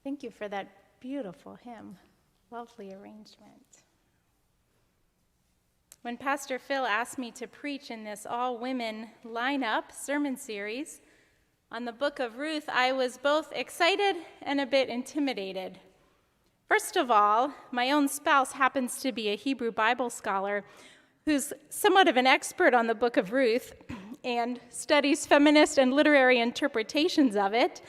Thank you for that beautiful hymn. Lovely arrangement. When Pastor Phil asked me to preach in this all-women lineup sermon series on the Book of Ruth, I was both excited and a bit intimidated. First of all, my own spouse happens to be a Hebrew Bible scholar who's somewhat of an expert on the Book of Ruth and studies feminist and literary interpretations of it.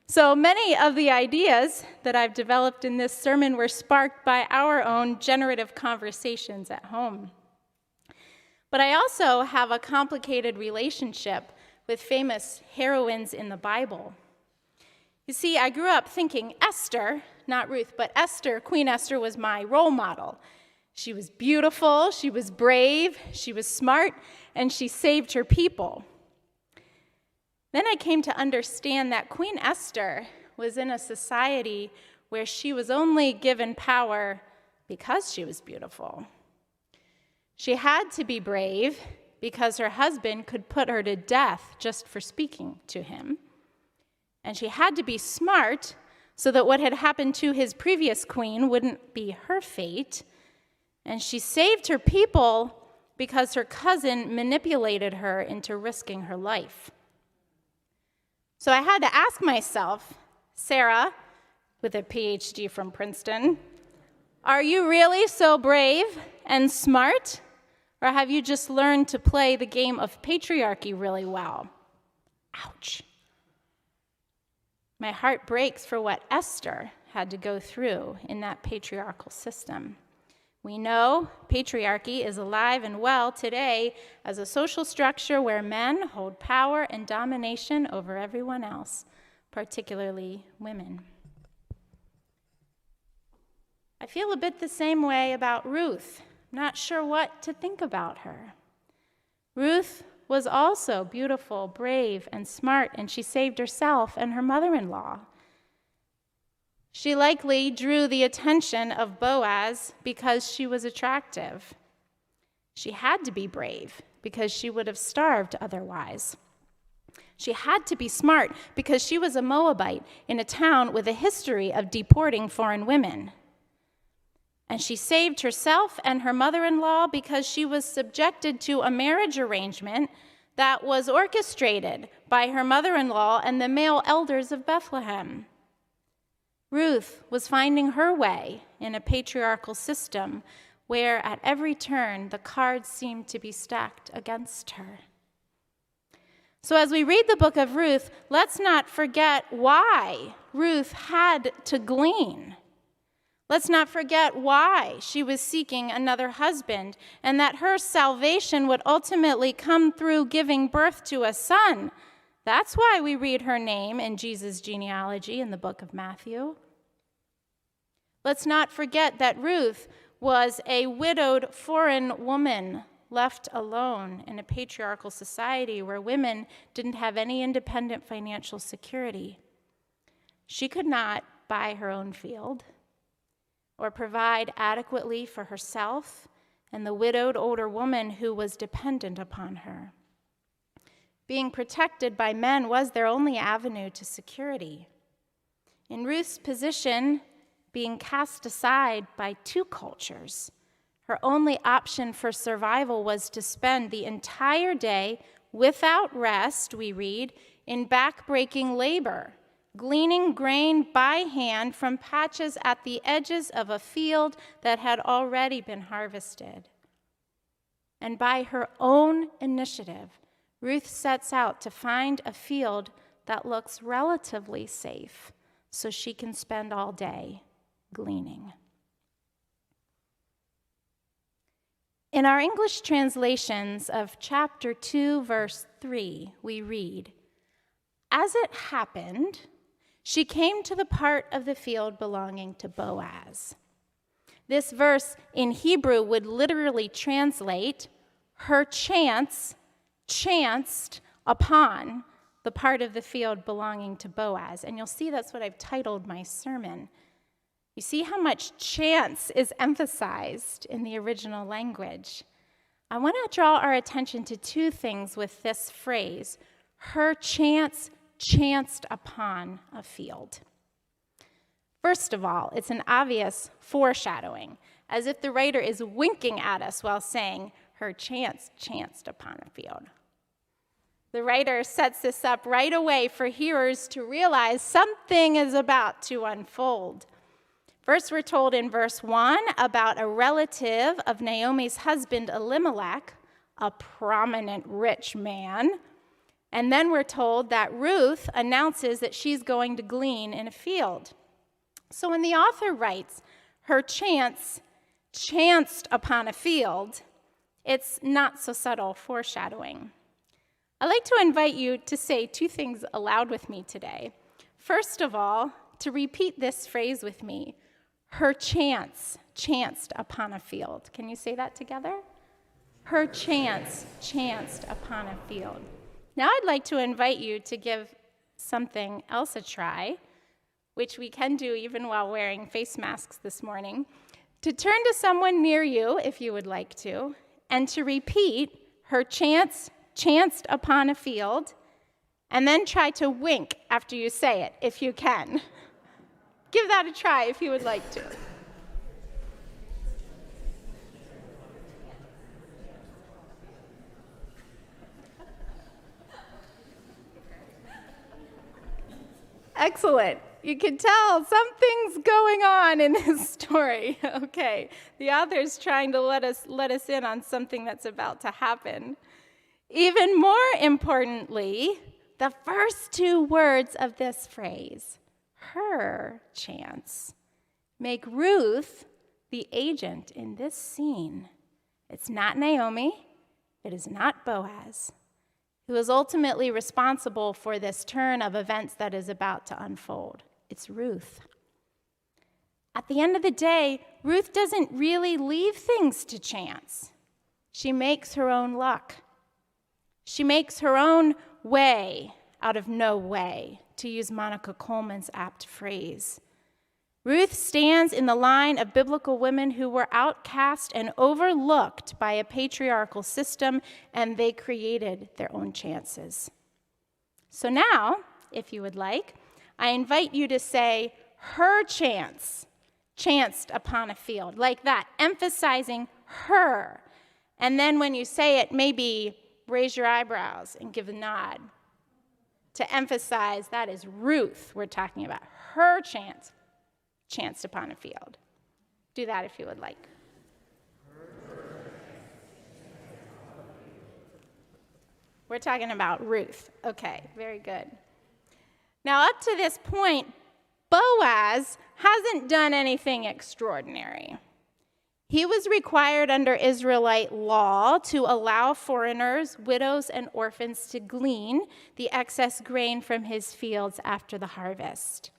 So many of the ideas that I've developed in this sermon were sparked by our own generative conversations at home. But I also have a complicated relationship with famous heroines in the Bible. You see, I grew up thinking Esther, not Ruth, but Esther, Queen Esther, was my role model. She was beautiful, she was brave, she was smart, and she saved her people. Then I came to understand that Queen Esther was in a society where she was only given power because she was beautiful. She had to be brave because her husband could put her to death just for speaking to him. And she had to be smart so that what had happened to his previous queen wouldn't be her fate. And she saved her people because her cousin manipulated her into risking her life. So I had to ask myself, Sarah, with a PhD from Princeton, are you really so brave and smart? Or have you just learned to play the game of patriarchy really well? Ouch. My heart breaks for what Esther had to go through in that patriarchal system. We know patriarchy is alive and well today as a social structure where men hold power and domination over everyone else, particularly women. I feel a bit the same way about Ruth. Not sure what to think about her. Ruth was also beautiful, brave, and smart, and she saved herself and her mother-in-law. She likely drew the attention of Boaz because she was attractive. She had to be brave because she would have starved otherwise. She had to be smart because she was a Moabite in a town with a history of deporting foreign women. And she saved herself and her mother-in-law because she was subjected to a marriage arrangement that was orchestrated by her mother-in-law and the male elders of Bethlehem. Ruth was finding her way in a patriarchal system where at every turn the cards seemed to be stacked against her. So as we read the book of Ruth, let's not forget why Ruth had to glean. Let's not forget why she was seeking another husband and that her salvation would ultimately come through giving birth to a son. That's why we read her name in Jesus' genealogy in the book of Matthew. Let's not forget that Ruth was a widowed foreign woman left alone in a patriarchal society where women didn't have any independent financial security. She could not buy her own field or provide adequately for herself and the widowed older woman who was dependent upon her. Being protected by men was their only avenue to security. In Ruth's position, being cast aside by two cultures, her only option for survival was to spend the entire day without rest, we read, in back-breaking labor, gleaning grain by hand from patches at the edges of a field that had already been harvested. And by her own initiative, Ruth sets out to find a field that looks relatively safe so she can spend all day gleaning. In our English translations of chapter 2, verse 3, we read, "As it happened, she came to the part of the field belonging to Boaz." This verse in Hebrew would literally translate, her chance chanced upon the part of the field belonging to Boaz. And you'll see that's what I've titled my sermon. You see how much chance is emphasized in the original language. I want to draw our attention to two things with this phrase, her chance chanced upon a field. First of all, it's an obvious foreshadowing, as if the writer is winking at us while saying, her chance chanced upon a field. The writer sets this up right away for hearers to realize something is about to unfold. First, we're told in verse 1 about a relative of Naomi's husband, Elimelech, a prominent rich man. And then we're told that Ruth announces that she's going to glean in a field. So when the author writes, her chance chanced upon a field, it's not so subtle foreshadowing. I'd like to invite you to say two things aloud with me today. First of all, to repeat this phrase with me. Her chance chanced upon a field. Can you say that together? Her chance chanced upon a field. Now I'd like to invite you to give something else a try, which we can do even while wearing face masks this morning, to turn to someone near you, if you would like to, and to repeat, her chance chanced upon a field, and then try to wink after you say it, if you can. Give that a try if you would like to. Excellent. You can tell something's going on in this story. Okay, the author's trying to let us in on something that's about to happen. Even more importantly, the first two words of this phrase, her chance, make Ruth the agent in this scene. It's not Naomi. It is not Boaz, who is ultimately responsible for this turn of events that is about to unfold. It's Ruth. At the end of the day, Ruth doesn't really leave things to chance. She makes her own luck. She makes her own way out of no way, to use Monica Coleman's apt phrase. Ruth stands in the line of biblical women who were outcast and overlooked by a patriarchal system, and they created their own chances. So now, if you would like, I invite you to say, her chance chanced upon a field, like that, emphasizing her. And then when you say it, maybe raise your eyebrows and give a nod to emphasize that is Ruth we're talking about. Her chance chanced upon a field. Do that if you would like. We're talking about Ruth. Okay, very good. Now, up to this point, Boaz hasn't done anything extraordinary. He was required under Israelite law to allow foreigners, widows, and orphans to glean the excess grain from his fields after the harvest.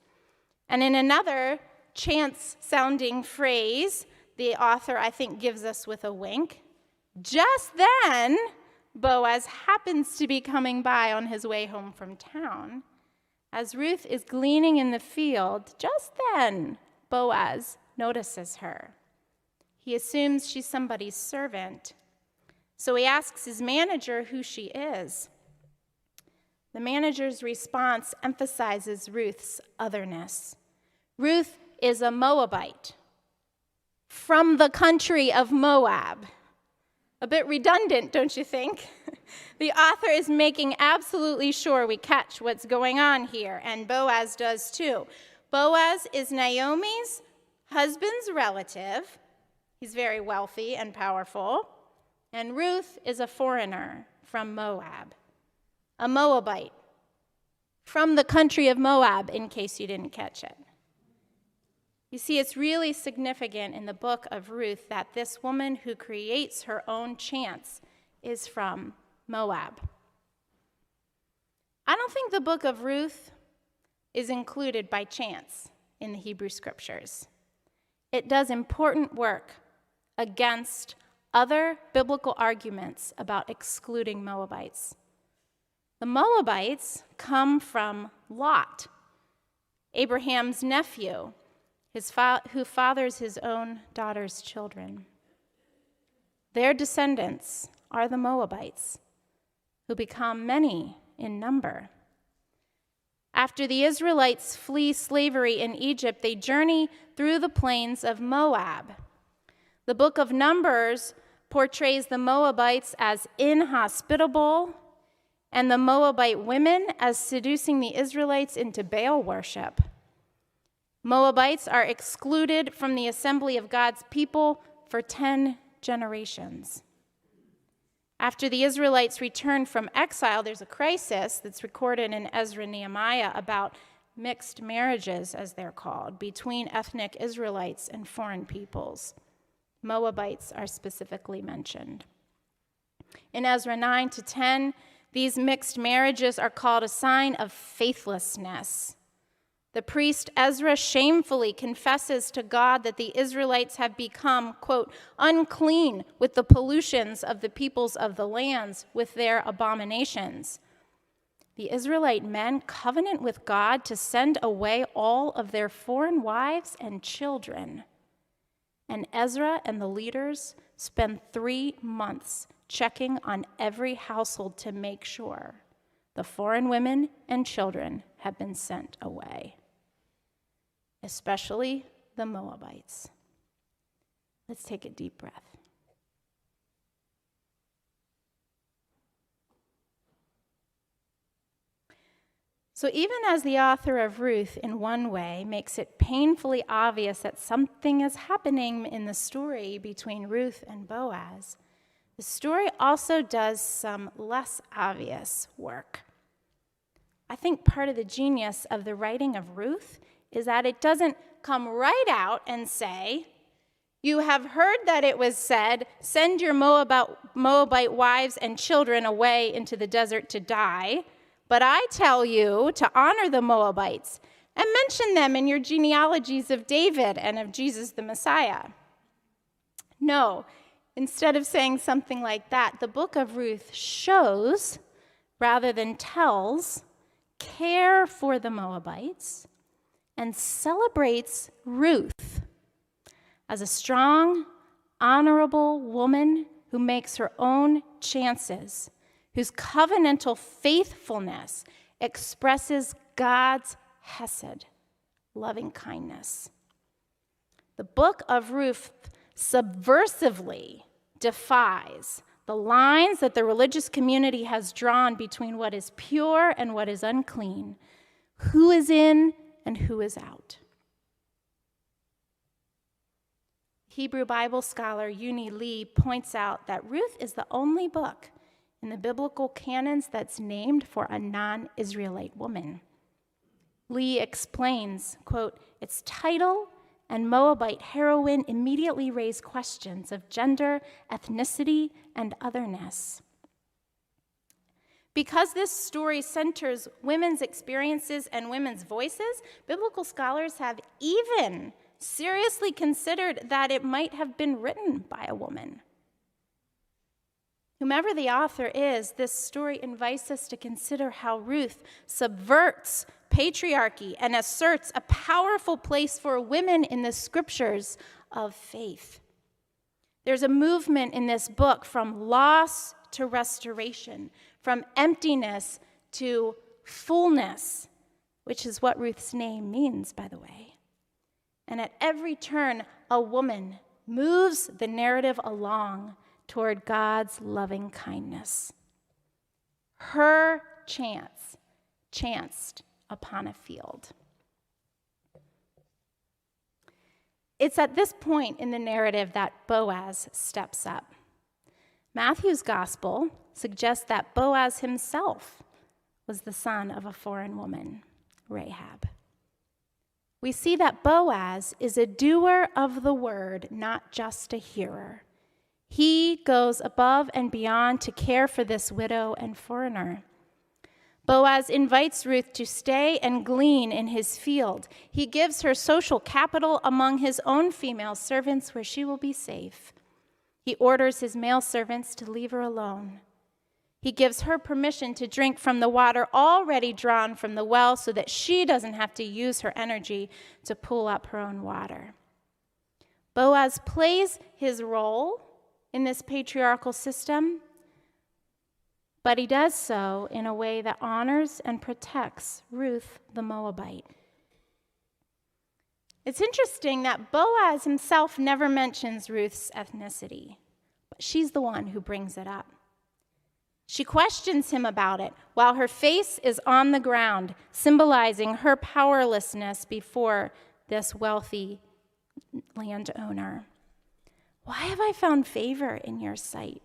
And in another chance-sounding phrase, the author, I think, gives us with a wink, just then, Boaz happens to be coming by on his way home from town. As Ruth is gleaning in the field, just then, Boaz notices her. He assumes she's somebody's servant, so he asks his manager who she is. The manager's response emphasizes Ruth's otherness. Ruth is a Moabite from the country of Moab. A bit redundant, don't you think? The author is making absolutely sure we catch what's going on here, and Boaz does too. Boaz is Naomi's husband's relative. He's very wealthy and powerful. And Ruth is a foreigner from Moab, a Moabite from the country of Moab, in case you didn't catch it. You see, it's really significant in the book of Ruth that this woman who creates her own chance is from Moab. I don't think the book of Ruth is included by chance in the Hebrew Scriptures. It does important work against other biblical arguments about excluding Moabites. The Moabites come from Lot, Abraham's nephew, who fathers his own daughter's children. Their descendants are the Moabites, who become many in number. After the Israelites flee slavery in Egypt, they journey through the plains of Moab. The book of Numbers portrays the Moabites as inhospitable and the Moabite women as seducing the Israelites into Baal worship. Moabites are excluded from the assembly of God's people for 10 generations. After the Israelites return from exile, there's a crisis that's recorded in Ezra and Nehemiah about mixed marriages, as they're called, between ethnic Israelites and foreign peoples. Moabites are specifically mentioned. In Ezra 9 to 10, these mixed marriages are called a sign of faithlessness. The priest Ezra shamefully confesses to God that the Israelites have become, quote, unclean with the pollutions of the peoples of the lands with their abominations. The Israelite men covenant with God to send away all of their foreign wives and children. And Ezra and the leaders spend 3 months checking on every household to make sure the foreign women and children have been sent away, especially the Moabites. Let's take a deep breath. So even as the author of Ruth, in one way, makes it painfully obvious that something is happening in the story between Ruth and Boaz, the story also does some less obvious work. I think part of the genius of the writing of Ruth is that it doesn't come right out and say, you have heard that it was said, send your Moabite wives and children away into the desert to die, but I tell you to honor the Moabites and mention them in your genealogies of David and of Jesus the Messiah. No, instead of saying something like that, the book of Ruth shows, rather than tells, care for the Moabites and celebrates Ruth as a strong, honorable woman who makes her own chances, whose covenantal faithfulness expresses God's hesed, loving kindness. The book of Ruth subversively defies the lines that the religious community has drawn between what is pure and what is unclean, who is in and who is out. Hebrew Bible scholar Uni Lee points out that Ruth is the only book in the biblical canons that's named for a non-Israelite woman. Lee explains, quote, its title and Moabite heroine immediately raise questions of gender, ethnicity, and otherness. Because this story centers women's experiences and women's voices, biblical scholars have even seriously considered that it might have been written by a woman. Whomever the author is, this story invites us to consider how Ruth subverts patriarchy and asserts a powerful place for women in the scriptures of faith. There's a movement in this book from loss to restoration, from emptiness to fullness, which is what Ruth's name means, by the way. And at every turn, a woman moves the narrative along toward God's loving kindness. Her chance chanced upon a field. It's at this point in the narrative that Boaz steps up. Matthew's gospel suggests that Boaz himself was the son of a foreign woman, Rahab. We see that Boaz is a doer of the word, not just a hearer. He goes above and beyond to care for this widow and foreigner. Boaz invites Ruth to stay and glean in his field. He gives her social capital among his own female servants where she will be safe. He orders his male servants to leave her alone. He gives her permission to drink from the water already drawn from the well so that she doesn't have to use her energy to pull up her own water. Boaz plays his role in this patriarchal system but he does so in a way that honors and protects Ruth the Moabite. It's interesting that Boaz himself never mentions Ruth's ethnicity, but she's the one who brings it up. She questions him about it while her face is on the ground, symbolizing her powerlessness before this wealthy landowner. Why have I found favor in your sight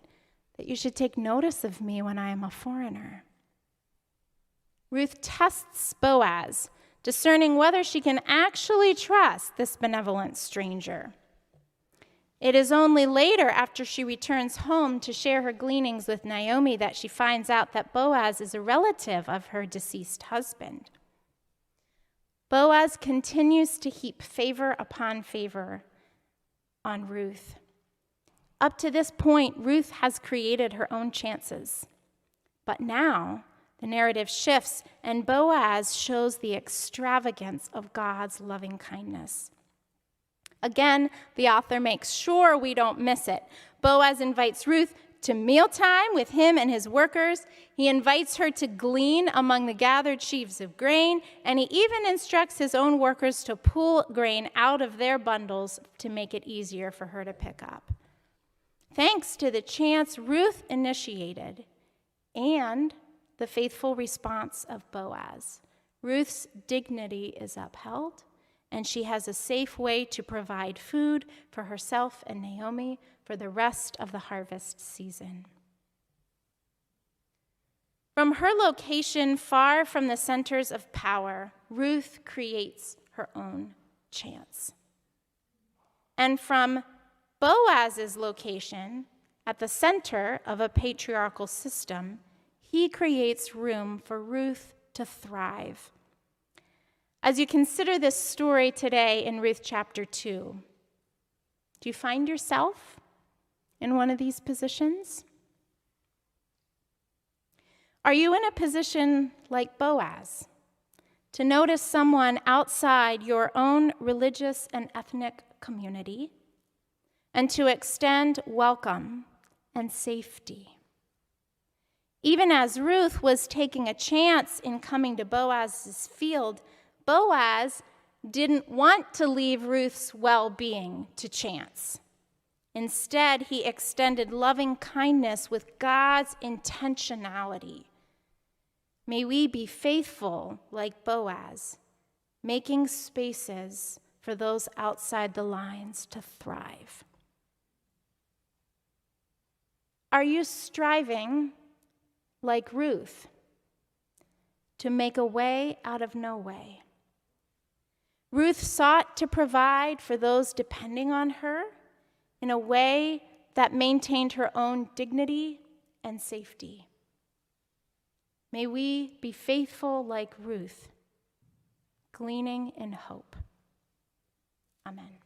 that you should take notice of me when I am a foreigner? Ruth tests Boaz, discerning whether she can actually trust this benevolent stranger. It is only later, after she returns home to share her gleanings with Naomi, that she finds out that Boaz is a relative of her deceased husband. Boaz continues to heap favor upon favor on Ruth. Up to this point, Ruth has created her own chances. But now, the narrative shifts, and Boaz shows the extravagance of God's loving kindness. Again, the author makes sure we don't miss it. Boaz invites Ruth to mealtime with him and his workers. He invites her to glean among the gathered sheaves of grain, and he even instructs his own workers to pull grain out of their bundles to make it easier for her to pick up. Thanks to the chance Ruth initiated and the faithful response of Boaz, Ruth's dignity is upheld, and she has a safe way to provide food for herself and Naomi for the rest of the harvest season. From her location far from the centers of power, Ruth creates her own chance. And from Boaz's location at the center of a patriarchal system, he creates room for Ruth to thrive. As you consider this story today in Ruth chapter 2, do you find yourself in one of these positions? Are you in a position like Boaz, to notice someone outside your own religious and ethnic community, and to extend welcome and safety? Even as Ruth was taking a chance in coming to Boaz's field, Boaz didn't want to leave Ruth's well-being to chance. Instead, he extended loving kindness with God's intentionality. May we be faithful like Boaz, making spaces for those outside the lines to thrive. Are you striving like Ruth to make a way out of no way? Ruth sought to provide for those depending on her in a way that maintained her own dignity and safety. May we be faithful like Ruth, gleaning in hope. Amen.